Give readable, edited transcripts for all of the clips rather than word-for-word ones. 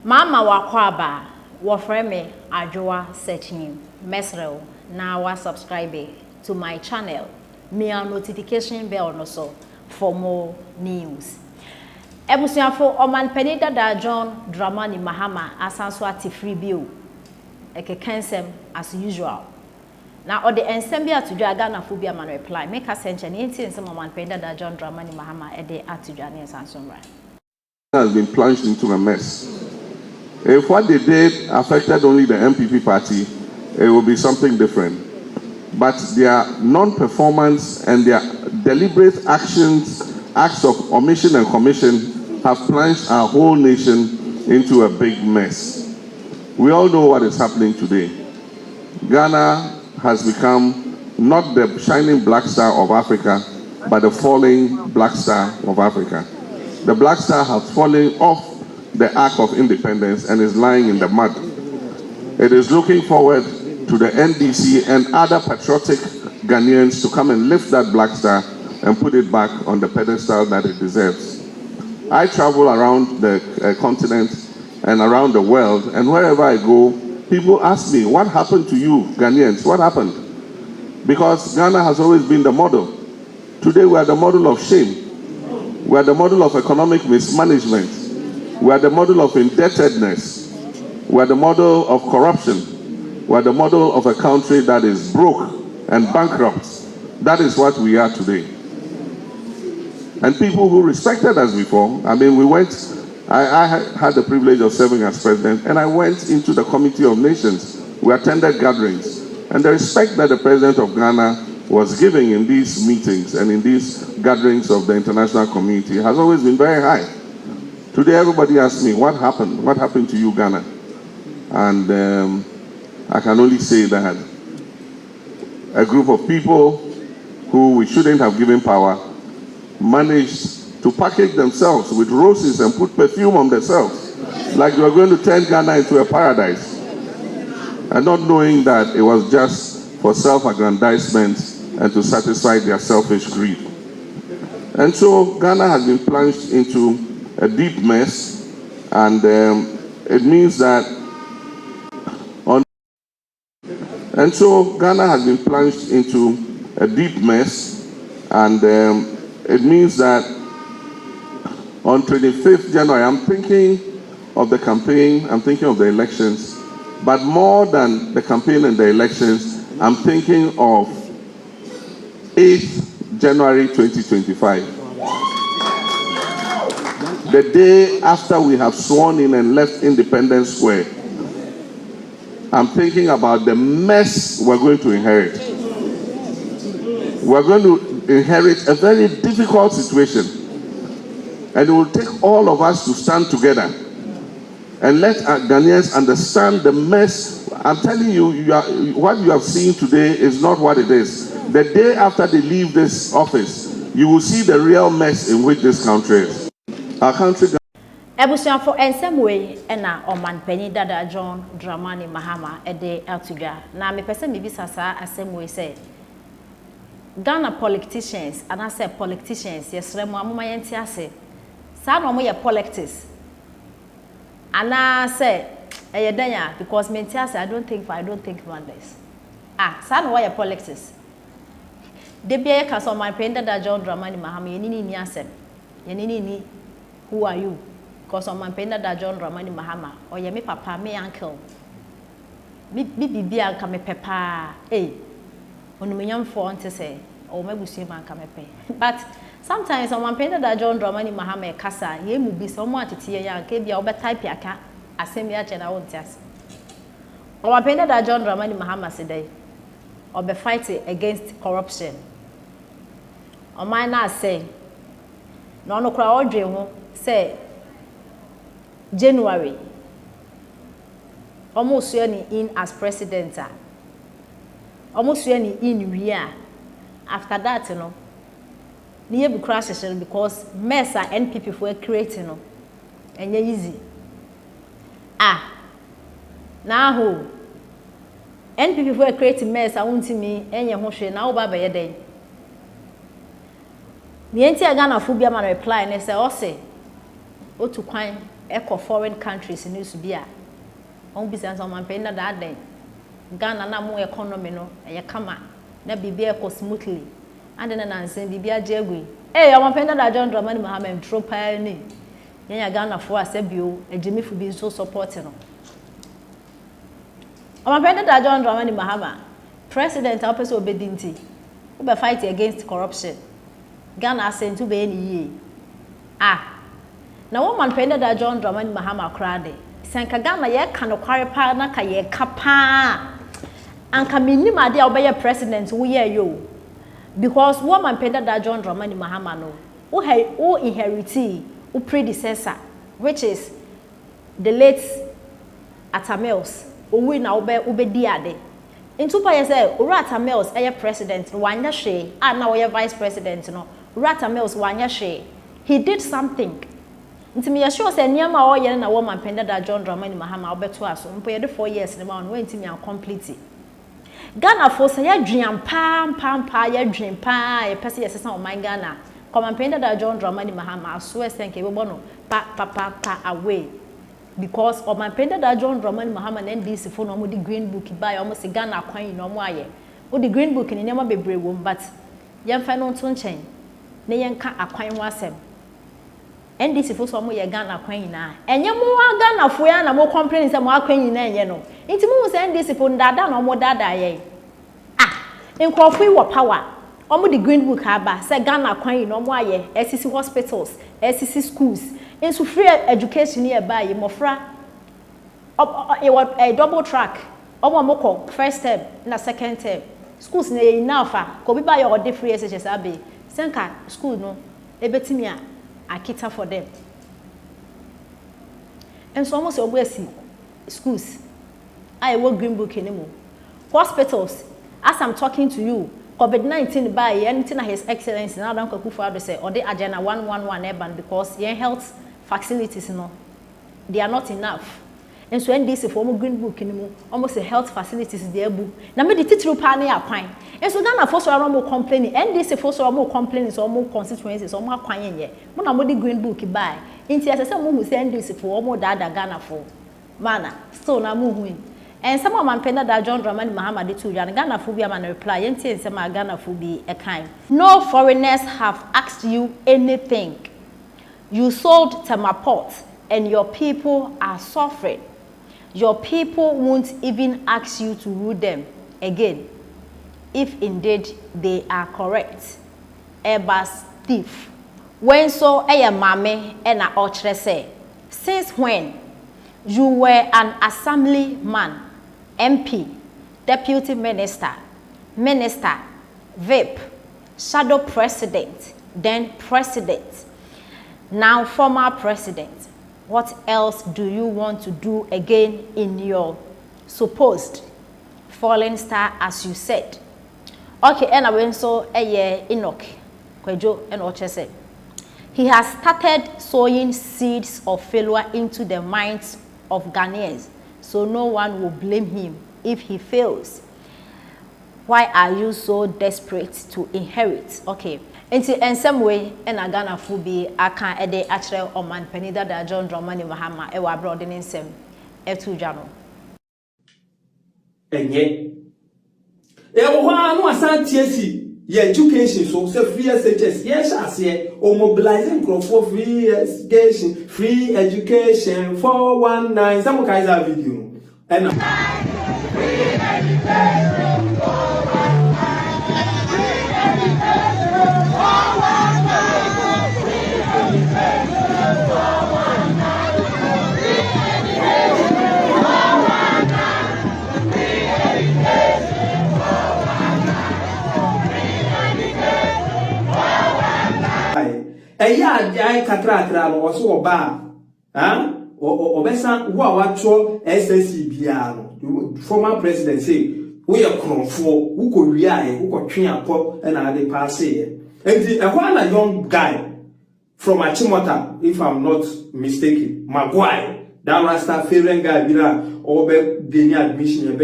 Mama wakwaba wafreme Adwoa search name mesrel na wa subscribe to my channel me a notification bell no so for more news. Ebusuafo oman da John Dramani Mahama asanso ati free bill ekekensem as usual. Na ode ensem bi atudwa Ghana fo bi ama no reply make a sense and enti ensem oman da John Dramani Mahama ede atudwa ne asanso mra has been plunged into a mess. If what they did affected only the MPP party, it will be something different. But their non-performance and their deliberate acts of omission and commission have plunged our whole nation into a big mess. We all know what is happening today. Ghana has become not the shining black star of Africa, but the falling black star of Africa. The black star has fallen off the arc of independence and is lying in the mud. It is looking forward to the NDC and other patriotic Ghanaians to come and lift that black star and put it back on the pedestal that it deserves. I travel around the continent and around the world, and wherever I go, people ask me, what happened to you Ghanaians? What happened? Because Ghana has always been the model. Today we are the model of shame. We are the model of economic mismanagement. We are the model of indebtedness. We are the model of corruption. We are the model of a country that is broke and bankrupt. That is what we are today. And people who respected us before, I mean, I had the privilege of serving as president, and I went into the Committee of Nations. We attended gatherings. And the respect that the president of Ghana was giving in these meetings and in these gatherings of the international community has always been very high. Today, everybody asks me, what happened? What happened to you, Ghana? And I can only say that a group of people who we shouldn't have given power managed to package themselves with roses and put perfume on themselves, like they were going to turn Ghana into a paradise, and not knowing that it was just for self-aggrandizement and to satisfy their selfish greed. And so Ghana has been plunged into a deep mess, and it means that Ghana has been plunged into a deep mess, and it means that on 25th January, I'm thinking of the campaign, I'm thinking of the elections, but more than the campaign and the elections, I'm thinking of 8th January 2025. The day after we have sworn in and left Independence Square, I'm thinking about the mess we're going to inherit. We're going to inherit a very difficult situation, and it will take all of us to stand together and let our Ghanaians understand the mess. I'm telling you, what you have seen today is not what it is. The day after they leave this office, you will see the real mess in which this country is. Our country. Ebusuafo ensemwe ena oman dada John Dramani Mahama ede atudwa na me pese me bisasa asemwe say Ghana politicians and I say politicians yesremu amoma yenti ase sa no mo ye politics ana say eyedanya because me ase I don't think about this sa no ye politics de bia ka so oman dada John Dramani Mahama yenini ni asem yenini ni who are you? Because on my da John Dramani Mahama, or ye me papa, me uncle. Me bibia come papa, when me young for to say, or maybe see man come pay. But sometimes on my da John Dramani Mahama casa, ye will be someone to tear young, gave you over type yaka, as same yach and I won't test. On my da John Dramani Mahama today, or be fighting against corruption. On my not say, no crowd dream, say, January, almost in as president, almost in year. After that, you know, near be crashes because mess are NPP for creating, no, and you're easy. Now who NPP for creating mess, I won't see me, and your motion now by your day. Me ain't a Ghana phobia man reply and they say, oh, say, oh, to quine. echo foreign countries news bia on business on man penda that day Ghana na mo economy no e kama na bibia echo smoothly and then na nsen bibia jegui eh o man penda that John Dramani Mahama ntro pa ni nya Ghana for asebio ejimi fu bi so support no o man penda that John Dramani Mahama president opese obedinti we be fight against corruption Ghana asentu be ni na woman penda that John Dramani Mahama krade senka Ghana ye ka no kware pa na ka ye ka pa anka minim ade a obeye president wo ye yo because woman penda that John Dramani Mahama no wo inheriti wo predecessor which is the late Atamels owi na obedi ade into pa ye say Atamels eye president no wanya hwe na wo ye vice president no Atamels wanya hwe he did something nti me sure say niam a o ye na woman penda that John Dramani Mahama obeto aso mpo ye de 4 years ne ma no enti me complete Ghana for say ya dwan pa ya dwan pa ye pese ye sesa o man Ghana woman penda that John Dramani Mahama aso esenke be bono pa away because woman penda that John Dramani Mahama na NDC for no mo di green book buy almost Ghana kwan no mo aye o di green book ni niam bebre wo but ye mfa no nto nchen ne ye nka akwan ho asem NDC for so mo ye Ghana kwan nyina enye mo Ghana fo ya na mo complain say mo akwan nyina enye no nti mo say NDC for ndada na mo dada ye nkrofo wo power omo the green book aba say Ghana kwan nyina mo aye SCC hospitals SCC schools insu free education here ba ye mofra a double track omo mo first term na second term schools na enough ko bi ba ye ode free SHS abe senka school no ebetimi a akita for them and so almost obviously schools I work green book anymore hospitals as I'm talking to you COVID-19 by anything his excellency now don't Kufuor say or the agenda 111 urban because your health facilities no they are not enough and so NDC for green book anymore almost the health facilities there bu na me the titru pa na akwan and so Ghana for so more complaining NDC for so more complaining so more constituencies so more akwan yenye mo na mo the green book buy inti asese mo hu say NDC for more dada Ghana for mana so na mo hu and some of man penda that John Dramani Mahama de to Ghana for be man reply yenti say ma Ghana for be a kind no foreigners have asked you anything you sold Tema port and your people are suffering. Your people won't even ask you to rule them again, if indeed they are correct. Airbus thief. When so mame and a ochre say, since when you were an assemblyman, MP, deputy minister, VIP, shadow president, then president, now former president. What else do you want to do again in your supposed fallen star, as you said? Okay, and I went so Enoch Kwejo and Oche he has started sowing seeds of failure into the minds of Ghanaians, so no one will blame him if he fails. Why are you so desperate to inherit? Okay. In some way, and a Ghana fubi, I can't a day actually or man penida that John Dramani Mahama, a abroad in some F2 Jano. And yet, no Santiesi, your education, so free SHS, yes, I say, or mobilizing for free education, 419, some kinds of video. And free education, 419. I katra also oba obesa wo watcho SSC biano former president say we are kronfo wo ko wiae wo ko twen akọ na ade pass here and a young guy from Achimota, if I'm not mistaken, Maguire, that rasta favorite guy bila obe gaining admission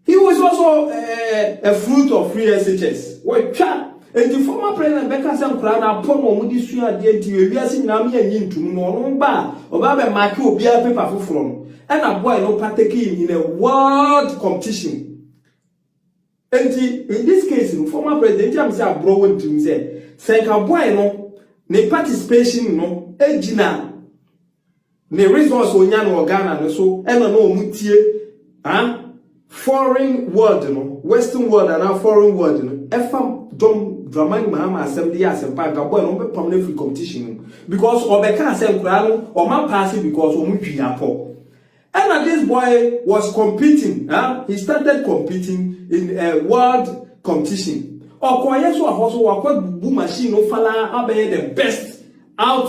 he was also a fruit of free SHS. What chat And the former president Becca Sam Crana upon Omudisua DNT, we are seeing Nami and Yintu, no bar, or Baba Maki, be a paper from, and a boy no partaking in a world competition. And in this case, the former president, I'm saying, bro, to say, say, a boy no, ne participation no, Ejina, ne resource on Yan or Ghana, so, and no mutie, foreign world, no, Western world, and our foreign world, no, FM Dom. Dramani Mahama assembly as a park, a boy no permanent free competition because Obeka Assembly or man passing because Omupi Apo. And this boy was competing, he started competing in a world competition. Or Kwayeso also a boom machine no fala abe the best out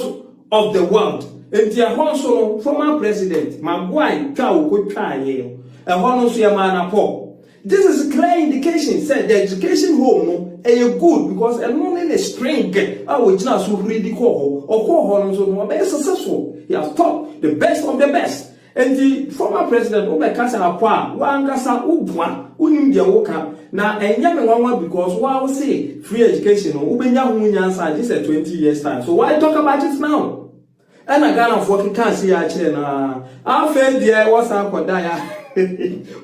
of the world. And the also former president, Magwai Chao could try and Hono Siamana Po. This is a clear indication, said the education home no good because a non in a string which now so really call or call so very successful. He has taught the best of the best. And the former president Obekasa Akwa Wangasa Ubwa Unimdia Woka now and young because why say free education Ubenya Hunyansa this is 20 years time. So why talk about it now? And I got working can't see actually now. I felt there was a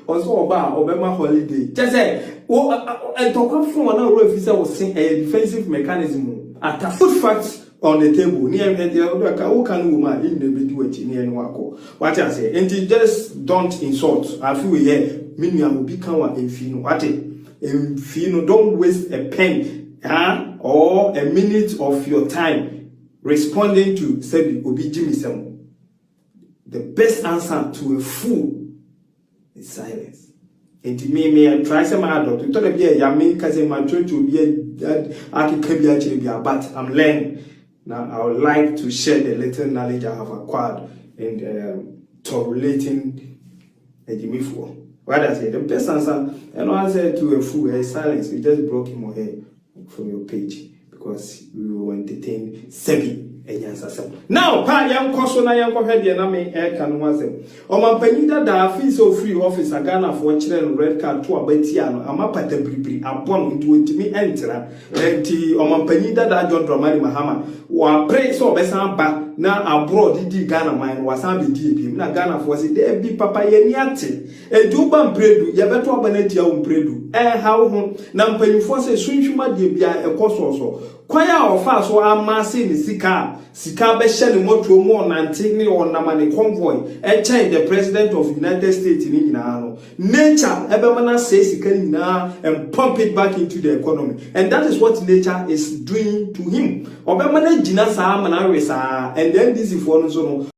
also about Obama holiday. Just say, and talk from another officer was saying a defensive mechanism at a foot facts on the table near the other can woman in the video near Nwako. What I say, and just don't insult. I feel here, meaning I will become a fino. What it? Fino, don't waste a pen or a minute of your time responding to Sebi Obi Jimisem. The best answer to a fool is silence. And me try some adult. You talk about ya me cousin my church to be a but I'm learning. Now I would like to share the little knowledge I have acquired in tolerating a Jimmy Four. What I say, the best answer, and I said to a fool is silence. You just broke him away from your page because we will entertain Sebi. Now, pa young Cosso na young head and air can was him. O my penida da fee so free office a Ghana for children red card to a betiano, a map at the bribri, a bond into me enter. And o my penida da John Dramani Mahama, or pray so besamba now abroad did Ghana mine was a DP, na Ghana for it there be papa yeniate. A duban bredu, yabeto abanetia bredu. How Nampen forces swim de a cost also. Kwaya or fast or amassing the Sika be shelling motor more and taking on Namani convoy, and change the president of the United States in Inano. Nature, Ebemana says he can now and pump it back into the economy. And that is what nature is doing to him. Obemana Jinasa Manaresa, and then this is for